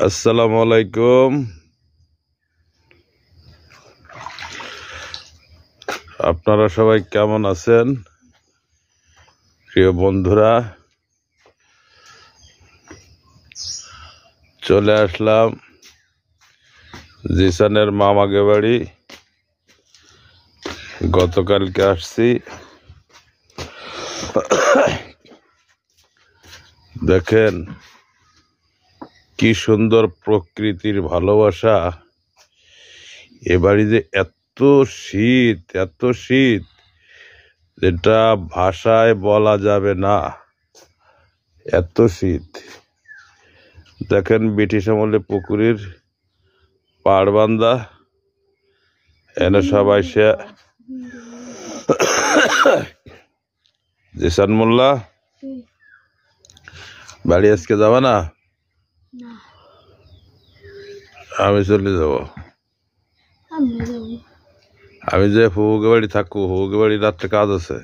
আসসালামু আলাইকুম। আপনারা সবাই কেমন আছেন প্রিয় বন্ধুরা? চলে আসলাম জিসানের মামাকে বাড়ি। গতকালকে আসছি। দেখেন কি সুন্দর প্রকৃতির ভালোবাসা। এ বাড়িতে এত শীত যেটা ভাষায় বলা যাবে না, এত শীত। দেখেন ব্রিটিশ আমলে পুকুরের পাড় বান্ধা, এনে সবাই সে জিসান মোল্লা বাড়ি আজকে যাবে না? আমি চলে যাব। আমি যে হুকে বাড়ি থাকবো, হুকে বাড়ি রাত্রে কাজ আছে।